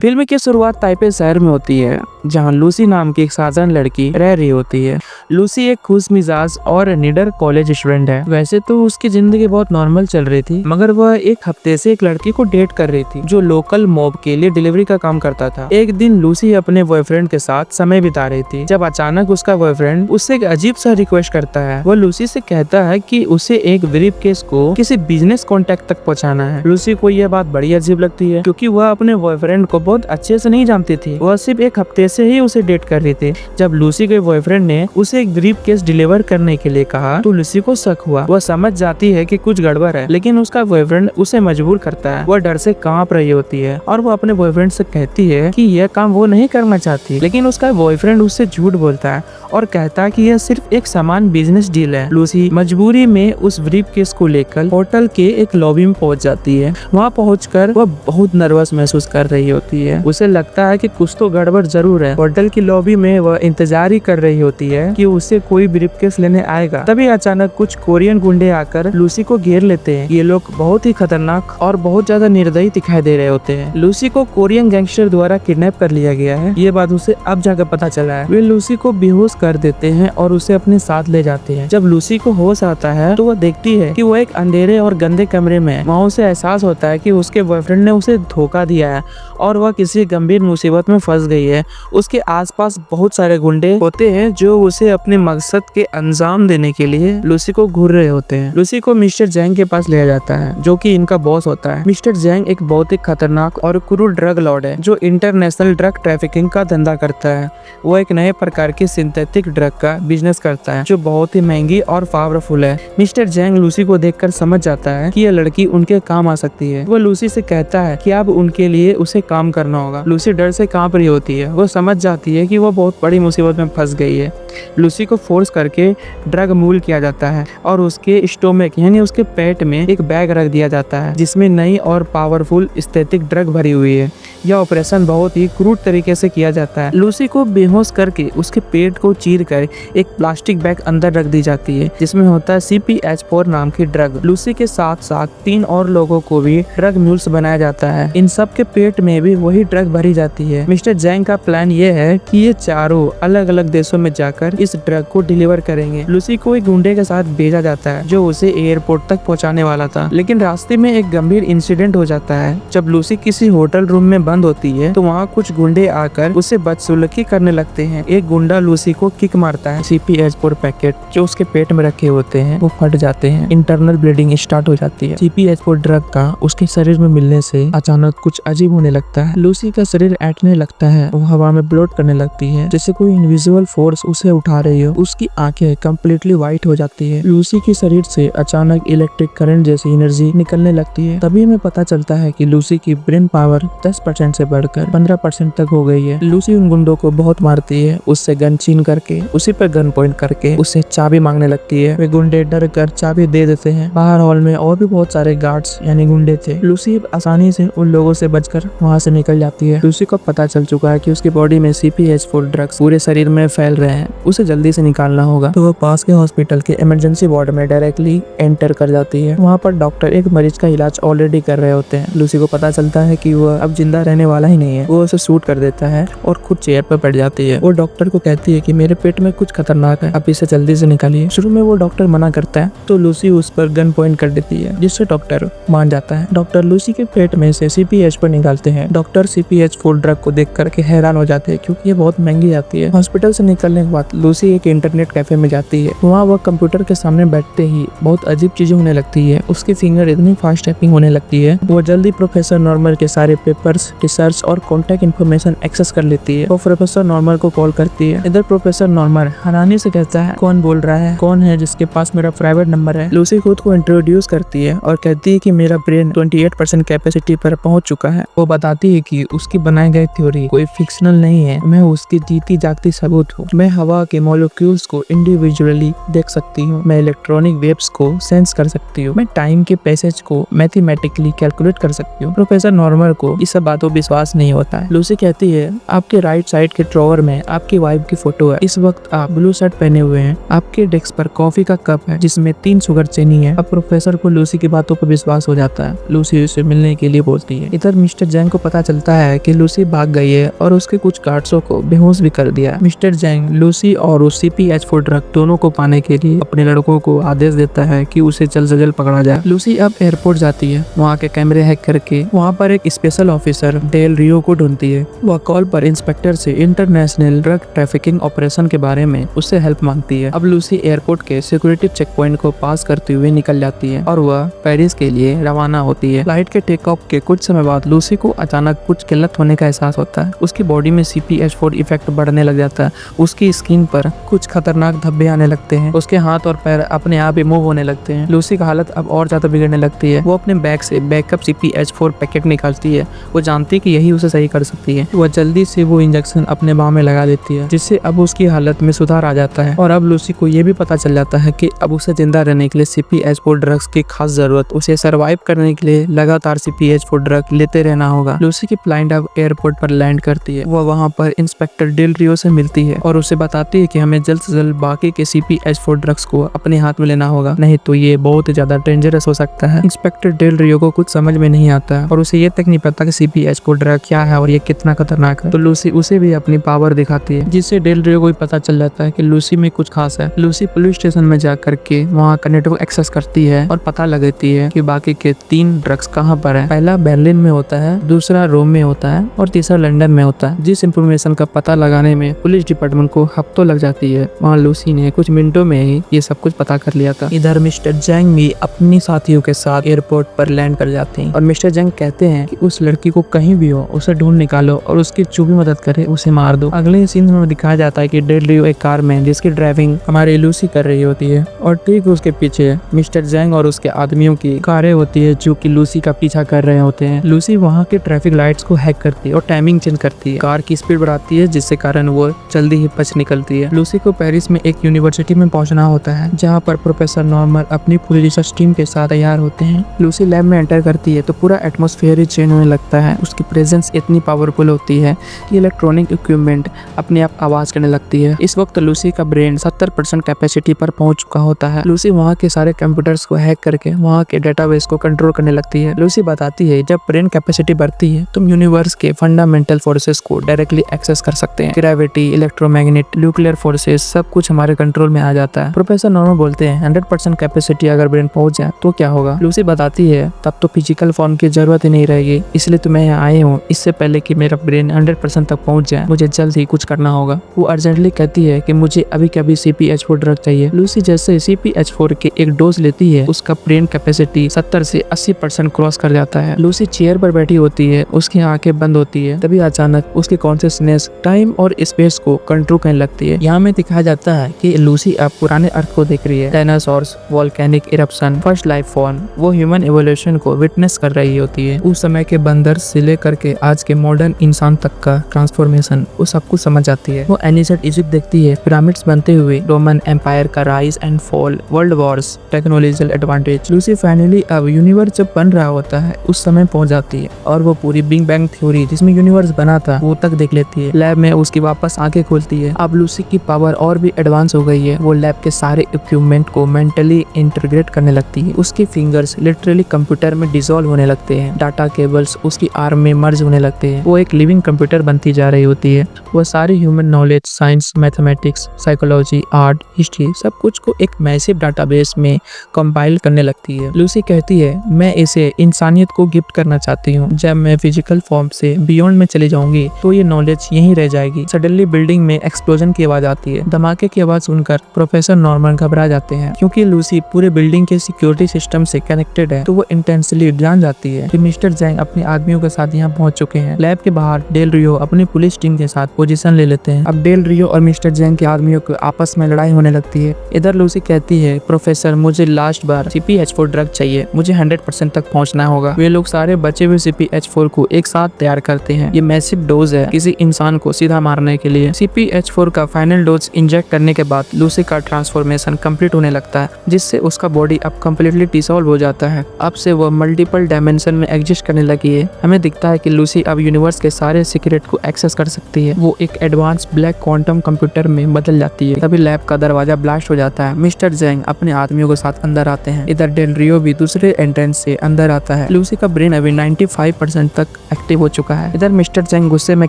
Film की शुरुआत Taipei शहर में होती है, जहां लूसी नाम की एक साधारण लड़की रह रही होती है। लूसी एक खुश मिजाज और निडर कॉलेज स्टूडेंट है। वैसे तो उसकी जिंदगी बहुत नॉर्मल चल रही थी, मगर वह एक हफ्ते से एक लड़की को डेट कर रही थी जो लोकल मॉब के लिए डिलीवरी का काम करता था। एक दिन लूसी अपने बॉयफ्रेंड के साथ समय बिता रही थी, जब अचानक उसका बॉयफ्रेंड उससे एक अजीब सा रिक्वेस्ट करता है। वह लूसी से कहता है कि उसे एक ब्रीफकेस को किसी बिजनेस कॉन्टेक्ट तक पहुंचाना है। लूसी को यह बात बड़ी अजीब लगती है, क्योंकि वह अपने बॉयफ्रेंड को बहुत अच्छे से नहीं जानती थी। वह सिर्फ एक हफ्ते से ही उसे डेट कर रही थी। जब लूसी के बॉयफ्रेंड ने उसे एक ब्रीफकेस डिलीवर करने के लिए कहा तो लूसी को शक हुआ। वह समझ जाती है कि कुछ गड़बड़ है, लेकिन उसका बॉयफ्रेंड उसे मजबूर करता है। वह डर से कांप रही होती है और वो अपने बॉयफ्रेंड से कहती है कि यह काम वो नहीं करना चाहती, लेकिन उसका बॉयफ्रेंड उससे झूठ बोलता है और कहता है कि यह सिर्फ एक सामान बिजनेस डील है। लूसी मजबूरी में उस ब्रीफकेस को लेकर होटल के एक लॉबी में पहुंच जाती है। वहां पहुंचकर वह बहुत नर्वस महसूस कर रही होती है। उसे लगता है कि कुछ तो गड़बड़ जरूर है। होटल की लॉबी में वह इंतजार ही कर रही होती है कि उससे कोई ब्रीफकेस लेने आएगा। तभी अचानक कुछ कोरियन गुंडे आकर लूसी को घेर लेते हैं। ये लोग बहुत ही खतरनाक और बहुत ज्यादा निर्दयी दिखाई दे रहे होते हैं। लूसी को कोरियन गैंगस्टर द्वारा किडनैप कर लिया गया है, ये बात उसे अब जाकर पता चला है। वे लूसी को बेहोश कर देते हैं और उसे अपने साथ ले जाते हैं। जब लूसी को होश आता है तो वह देखती है कि वह एक अंधेरे और गंदे कमरे में है। वहाँ उसे एहसास होता है कि उसके बॉयफ्रेंड ने उसे धोखा दिया है और वह किसी गंभीर मुसीबत में फंस गई है। उसके आसपास बहुत सारे गुंडे होते हैं जो उसे अपने मकसद के अंजाम देने के लिए लूसी को घूर रहे होते हैं। लूसी को मिस्टर जैंग के पास ले जाता है, जो कि इनका बॉस होता है। मिस्टर जैंग एक बहुत ही खतरनाक और क्रूर ड्रग लॉर्ड है, जो इंटरनेशनल ड्रग ट्रैफिकिंग का धंधा करता है। वो एक नए प्रकार की सिंथेटिक ड्रग का बिजनेस करता है, जो बहुत ही महंगी और पावरफुल है। मिस्टर जैंग लूसी को देखकर समझ जाता है कि यह लड़की उनके काम आ सकती है। वो लूसी से कहता है कि अब उनके लिए उसे काम करना होगा। लूसी डर से कांप रही होती है। वो समझ जाती है कि वो बहुत बड़ी मुसीबत में फंस गई है। लूसी को फोर्स करके ड्रग मूल किया जाता है और उसके स्टोमक यानी उसके पेट में एक बैग रख दिया जाता है, जिसमें नई और पावरफुल सिंथेटिक ड्रग भरी हुई है। यह ऑपरेशन बहुत ही क्रूर तरीके से किया जाता है। लूसी को बेहोश करके उसके पेट को चीर कर एक प्लास्टिक बैग अंदर रख दी जाती है, जिसमें होता है CPH4 नाम की ड्रग। लूसी के साथ साथ 3 और लोगों को भी ड्रग म्यूल्स बनाया जाता है। इन सब के पेट में भी वही ड्रग भरी जाती है। मिस्टर जैंग का प्लान ये है कि ये चारों अलग अलग देशों में जाकर इस ड्रग को डिलीवर करेंगे। लूसी को एक गुंडे के साथ भेजा जाता है, जो उसे एयरपोर्ट तक पहुंचाने वाला था, लेकिन रास्ते में एक गंभीर इंसिडेंट हो जाता है। जब लूसी किसी होटल रूम में बंद होती है तो वहाँ कुछ गुंडे आकर उसे बदसलूकी करने लगते हैं। एक गुंडा लूसी को किक मारता है। CPH4 पैकेट जो उसके पेट में रखे होते हैं वो फट जाते हैं। इंटरनल ब्लीडिंग स्टार्ट हो जाती है। CPH4 ड्रग का उसके शरीर में मिलने से अचानक कुछ अजीब होने लगता है। लूसी का शरीर ऐंठने लगता है। वो हवा में ब्लोट करने लगती है, जैसे कोई इनविजिबल फोर्स उसे उठा रही हो। उसकी आंखें कम्प्लीटली व्हाइट हो जाती है। लूसी के शरीर से अचानक इलेक्ट्रिक करंट जैसी एनर्जी निकलने लगती है। तभी हमें पता चलता है कि लूसी की ब्रेन पावर 10% से बढ़कर 15% तक हो गई है। लूसी उन गुंडों को बहुत मारती है, उससे गन छीन करके उसी पर गन पॉइंट करके उससे चाबी मांगने लगती है। वे गुंडे डर कर चाबी दे देते हैं। बाहर हॉल में और भी बहुत सारे गार्ड्स यानी गुंडे थे। लूसी आसानी से उन लोगों से बचकर वहाँ से निकल जाती है। लूसी को पता चल चुका है कि उसकी बॉडी में CPH4 ड्रग्स पूरे शरीर में फैल रहे हैं, उसे जल्दी से निकालना होगा। तो वो पास के हॉस्पिटल के इमरजेंसी वार्ड में डायरेक्टली एंटर कर जाती है। वहाँ पर डॉक्टर एक मरीज का इलाज ऑलरेडी कर रहे होते हैं। लूसी को पता चलता है कि वह अब जिंदा रहने वाला ही नहीं है। वो उसे शूट कर देता है और खुद चेयर पर बैठ जाती है। वो डॉक्टर को कहती है कि मेरे पेट में कुछ खतरनाक है, आप इसे जल्दी से निकालिए। शुरू में वो डॉक्टर मना करता है तो लूसी उस पर गन पॉइंट कर देती है, जिससे डॉक्टर मान जाता है। डॉक्टर लूसी के पेट में से CPH4 निकालते हैं। डॉक्टर CPH4 ड्रग को देख करके हैरान हो जाते हैं, क्योंकि ये बहुत महंगी आती है। हॉस्पिटल से निकलने के बाद लूसी एक इंटरनेट कैफे में जाती है। वहाँ वह कंप्यूटर के सामने बैठते ही बहुत अजीब चीजें होने लगती है। उसकी फिंगर इतनी फास्ट टाइपिंग होने लगती है। वो जल्दी प्रोफेसर नॉर्मल के सारे पेपर्स, रिसर्च और कॉन्टैक्ट इन्फॉर्मेशन एक्सेस कर लेती है। वो प्रोफेसर नॉर्मल को कॉल करती है। इधर प्रोफेसर नॉर्मल हैरानी से कहता है, कौन बोल रहा है? कौन है जिसके पास मेरा प्राइवेट नंबर है? लूसी खुद को इंट्रोड्यूस करती है और कहती है कि मेरा ब्रेन 28% कैपेसिटी पर पहुंच चुका है। वो बताती है कि उसकी बनाई गई थ्योरी कोई फिक्शनल नहीं है, मैं उसकी जीती जागती सबूत हूँ। मैं हवा के मॉलिक्यूल्स को इंडिविजुअली देख सकती हूँ, मैं इलेक्ट्रॉनिक वेव्स को सेंस कर सकती हूँ, मैं टाइम के पैसेज को मैथमेटिकली कैलकुलेट कर सकती हूँ। प्रोफेसर नॉर्मल को इस सब बातों विश्वास नहीं होता है। लूसी कहती है आपके राइट साइड के ड्रॉवर में आपकी वाइफ की फोटो है, इस वक्त आप ब्लू शर्ट पहने हुए हैं, आपके डेस्क पर कॉफी का कप है जिसमें 3 शुगर चीनी है। अब प्रोफेसर को लूसी की बातों पर विश्वास हो जाता है। लूसी उसे मिलने के लिए बोलती है। इधर मिस्टर जैंग को पता चलता है कि लूसी भाग गई है और उसके कुछ गार्ड्सों को बेहोश भी कर दिया। मिस्टर जैंग लूसी और उस CPH4 ड्रग दोनों को पाने के लिए अपने लड़कों को आदेश देता है कि उसे जल्द से जल्द पकड़ा जाए। लूसी अब एयरपोर्ट जाती है, वहाँ के कैमरे हैक करके वहाँ पर एक स्पेशल ऑफिसर डेल रियो को ढूंढती है। वह कॉल पर इंस्पेक्टर से इंटरनेशनल ड्रग ट्रैफिकिंग ऑपरेशन के बारे में उससे हेल्प मांगती है। अब लूसी एयरपोर्ट के सिक्योरिटी चेक पॉइंट को पास करते हुए निकल जाती है और वह पेरिस के लिए रवाना होती है। फ्लाइट के टेक ऑफ के कुछ समय बाद लूसी को अचानक कुछ किल्लत होने का एहसास होता है। उसकी बॉडी में CPH4 इफेक्ट बढ़ने लग जाता है। उसकी स्किन पर कुछ खतरनाक धब्बे आने लगते हैं। उसके हाथ और पैर अपने आप ही मूव होने लगते हैं। लूसी का हालत अब और ज्यादा बिगड़ने लगती है। वो अपने बैग से बैकअप CPH4 पैकेट निकालती है। वो जानती है कि यही उसे सही कर सकती है। वह जल्दी से वो इंजेक्शन अपने बाह में लगा देती है, जिससे अब उसकी हालत में सुधार आ जाता है। और अब लूसी को ये भी पता चल जाता है कि अब उसे जिंदा रहने के लिए CPH4 ड्रग्स की खास जरूरत, उसे सरवाइव करने के लिए लगातार CPH4 ड्रग लेते रहना होगा। लूसी की फ्लाइट अब एयरपोर्ट पर लैंड करती है। वह वहाँ पर इंस्पेक्टर डेल रियो से मिलती है और उसे बताती है कि हमें जल्द से जल्द बाकी के CPH4 ड्रग्स को अपने हाथ में लेना होगा, नहीं तो ये बहुत ही ज्यादा डेंजरस हो सकता है। इंस्पेक्टर डेल रियो को कुछ समझ में नहीं आता और उसे ये तक नहीं पता कि CPH4 ड्रग क्या है और ये कितना खतरनाक है। तो लूसी उसे भी अपनी पावर दिखाती है, जिससे डेल रियो को भी पता चल जाता है कि लूसी में कुछ खास है। लूसी पुलिस स्टेशन में जा करके वहाँ का नेटवर्क एक्सेस करती है और पता लगाती है कि बाकी के 3 ड्रग्स कहाँ पर है। पहला बर्लिन में होता है, दूसरा रोम में होता है और तीसरा लंदन में होता है। जिस इंफॉर्मेशन का पता लगाने में पुलिस डिपार्टमेंट को हफ्तों लग जाती है, वहाँ लूसी ने कुछ मिनटों में ही ये सब कुछ पता कर लिया था। इधर मिस्टर जैंग भी अपनी साथियों के साथ एयरपोर्ट पर लैंड कर जाते हैं और मिस्टर जैंग कहते हैं कि उस लड़की को कहीं भी हो उसे ढूंढ निकालो और उसकी जो भी मदद करे उसे मार दो। अगले सीन में दिखाया जाता है कि डेल रियो एक कार में जिसकी ड्राइविंग हमारी लूसी कर रही होती है और ठीक उसके पीछे मिस्टर जैंग और उसके आदमियों की कारें होती है जो कि लूसी का पीछा कर रहे होते हैं। लूसी वहाँ के ट्रैफिक लाइट्स को हैक करती है और टाइमिंग चेंज करती है। कार की स्पीड बढ़ाती है जिससे कारण वो जल्दी ही बच निकलती है। लूसी को पेरिस में एक यूनिवर्सिटी में पहुंचना होता है जहाँ पर प्रोफेसर नॉर्मल अपनी पूरी रिसर्च टीम के साथ तैयार होते हैं। लूसी लैब में एंटर करती है तो पूरा एटमॉस्फेयर ही चेंज होने लगता है। उसकी प्रेजेंस इतनी पावरफुल होती है कि इलेक्ट्रॉनिक इक्विपमेंट अपने आप आवाज करने लगती है। इस वक्त लूसी का ब्रेन 70% कैपेसिटी पर पहुंच चुका होता है। लूसी वहाँ के सारे कंप्यूटर्स को हैक करके वहाँ के डेटाबेस को कंट्रोल करने लगती है। लूसी बताती है जब ब्रेन कैपेसिटी बढ़ती है तुम यूनिवर्स के फंडामेंटल फोर्सेस को डायरेक्टली एक्सेस कर सकते हैं। ग्रेविटी, इलेक्ट्रोमैग्नेट, न्यूक्लियर फोर्सेस सब कुछ हमारे कंट्रोल में आ जाता है। प्रोफेसर नॉर्मल बोलते हैं 100% कैपेसिटी अगर ब्रेन पहुंच जाए तो क्या होगा। लूसी बताती है तब तो फिजिकल फॉर्म की जरूरत ही नहीं रहेगी, इसलिए तो मैं यहाँ आई हूँ। इससे पहले कि मेरा ब्रेन 100% तक पहुंच जाए मुझे जल्द ही कुछ करना होगा। वो अर्जेंटली कहती है कि मुझे अभी कभी CPH4 ड्रग चाहिए। लूसी जैसे CPH4 के एक डोज लेती है उसका ब्रेन कैपेसिटी 70 से 80% क्रॉस कर जाता है। लूसी चेयर पर बैठी होती है, उसकी आंखें बंद होती है। तभी अचानक उसकी कॉन्शियसनेस टाइम और स्पेस को कंट्रोल करने लगती है। यहाँ में दिखाया जाता है कि लूसी अब पुराने अर्थ को देख रही है। Dinosaurs, volcanic eruption, first life form, वो ह्यूमन एवोल्यूशन को विटनेस कर रही होती है। उस समय के बंदर से लेकर के आज के मॉडर्न इंसान तक का ट्रांसफॉर्मेशन वो सब कुछ समझ जाती है। वो एनिसेट इजिप्ट देखती है, पिरामिड्स बनते हुए, रोमन एम्पायर का rise and fall, world Wars, technological advantage. Lucy finally अब यूनिवर्स जब बन रहा होता है उस समय पहुंच जाती है और वो पूरी बिग बैंग थ्योरी जिसमें यूनिवर्स बना था वो तक देख लेती है। लैब में उसकी वापस आंखें खुलती है। अब लूसी की पावर और भी एडवांस हो गई है। वो लैब के सारे इक्विपमेंट को मेंटली इंटीग्रेट करने लगती है। उसके फिंगर्स लिटरली कंप्यूटर में डिसॉल्व होने लगते हैं। डाटा केबल्स उसकी आर्म में मर्ज होने लगते हैं। वो एक लिविंग कंप्यूटर बनती जा रही होती है। वो सारी human knowledge, science, mathematics, psychology, art, history सब कुछ को एक मैसिव डाटाबेस में कंपाइल करने लगती है। लूसी कहती है मैं इसे इंसानियत को गिफ्ट करना चाहती हूँ। जब मैं फिजिकल फॉर्म से बियॉन्ड में चली जाऊंगी तो ये नॉलेज यहीं रह जाएगी। सडनली बिल्डिंग में एक्सप्लोजन की आवाज आती है। धमाके की आवाज सुनकर प्रोफेसर नॉर्मन घबरा जाते हैं। क्योंकि लूसी पूरे बिल्डिंग के सिक्योरिटी सिस्टम से कनेक्टेड है तो वो इंटेंसली जान जाती है कि मिस्टर जैंग अपने आदमियों के साथ यहाँ पहुंच चुके हैं। लैब के बाहर डेल रियो अपनी पुलिस टीम के साथ पोजीशन ले लेते हैं। अब डेल रियो और मिस्टर जैंग के आदमियों को आपस में लड़ाई होने लगती है। इधर लूसी कहती है प्रोफेसर मुझे लास्ट बार CPH4 ड्रग चाहिए, मुझे 100% तक पहुंचना होगा। वे लोग सारे बचे हुए CPH4 को एक साथ तैयार करते हैं। ये मैसिव डोज है किसी इंसान को सीधा मारने के लिए। CPH4 का फाइनल डोज इंजेक्ट करने के बाद लूसी का ट्रांसफॉर्मेशन कंप्लीट होने लगता है, जिससे उसका बॉडी अब कम्प्लीटली डिसॉल्व हो जाता है। अब से वो मल्टीपल डायमेंशन में एग्जिस्ट करने लगी है। हमें दिखता है कि लूसी अब यूनिवर्स के सारे सीक्रेट को एक्सेस कर सकती है। वो एक एडवांस ब्लैक क्वांटम कंप्यूटर में बदल जाती है। तभी लैब का दरवाजा ब्लास्ट हो जाता है। मिस्टर जेंग अपने आदमियों के साथ अंदर आते हैं। इधर डेल रियो भी दूसरे एंट्रेंस से अंदर आता है। लूसी का ब्रेन अभी 95% तक एक्टिव हो चुका है। इधर मिस्टर जेंग गुस्से में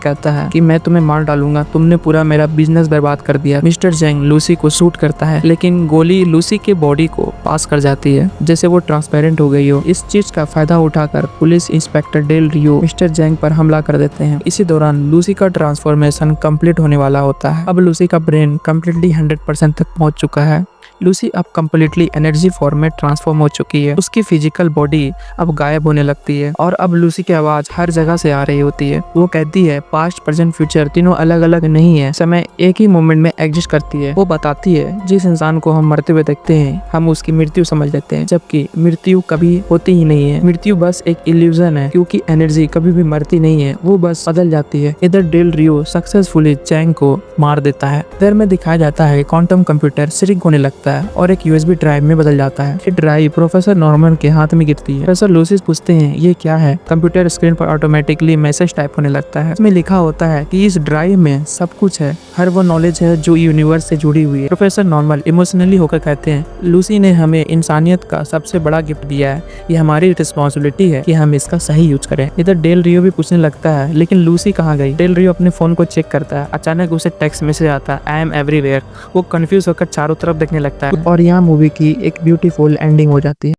कहता है कि मैं तुम्हें मार डालूंगा, तुमने पूरा मेरा बिजनेस बर्बाद कर दिया। मिस्टर जेंग लूसी को शूट करता है, लेकिन गोली लूसी के बॉडी को पास कर जाती है, जैसे वो ट्रांसपेरेंट हो गई हो। इस चीज का फायदा उठाकर पुलिस इंस्पेक्टर डेल रियो मिस्टर जेंग पर हमला कर देते हैं। इसी दौरान लूसी का ट्रांसफॉर्मेशन कंप्लीट होने वाला होता है। अब लूसी का ब्रेन कंप्लीटली 100% तक पहुंच चुका है। लूसी अब कम्प्लीटली एनर्जी फॉर्म में ट्रांसफॉर्म हो चुकी है। उसकी फिजिकल बॉडी अब गायब होने लगती है और अब लूसी की आवाज हर जगह से आ रही होती है। वो कहती है पास्ट प्रेजेंट फ्यूचर तीनों अलग अलग नहीं है, समय एक ही मोमेंट में एग्जिस्ट करती है। वो बताती है जिस इंसान को हम मरते हुए देखते हैं हम उसकी मृत्यु समझ लेते हैं, जबकि मृत्यु कभी होती ही नहीं है। मृत्यु बस एक इल्यूजन है, क्योंकि एनर्जी कभी भी मरती नहीं है, वो बस बदल जाती है। इधर डेल रियो सक्सेसफुली चैंग को मार देता है। इधर में दिखाया जाता है क्वांटम कंप्यूटर श्रिंक होने लगता है और एक यूएसबी ड्राइव में बदल जाता है। ये ड्राइव प्रोफेसर नॉर्मन के हाथ में गिरती है। प्रोफेसर लूसी पूछते हैं ये क्या है। कंप्यूटर स्क्रीन पर ऑटोमेटिकली मैसेज टाइप होने लगता है। इसमें लिखा होता है कि इस ड्राइव में सब कुछ है, हर वो नॉलेज है जो यूनिवर्स से जुड़ी हुई है। प्रोफेसर नॉर्मन इमोशनली होकर कहते हैं लूसी ने हमें इंसानियत का सबसे बड़ा गिफ्ट दिया है, ये हमारी रिस्पॉन्सिबिलिटी है कि हम इसका सही यूज करें। इधर डेल रियो भी पूछने लगता है लेकिन लूसी कहाँ गई। डेल रियो अपने फोन को चेक करता है। अचानक उसे टेक्स्ट मैसेज आता है आई एम एवरीवेयर। वो कंफ्यूज होकर चारों तरफ देखने लगता है और यहाँ मूवी की एक ब्यूटीफुल एंडिंग हो जाती है।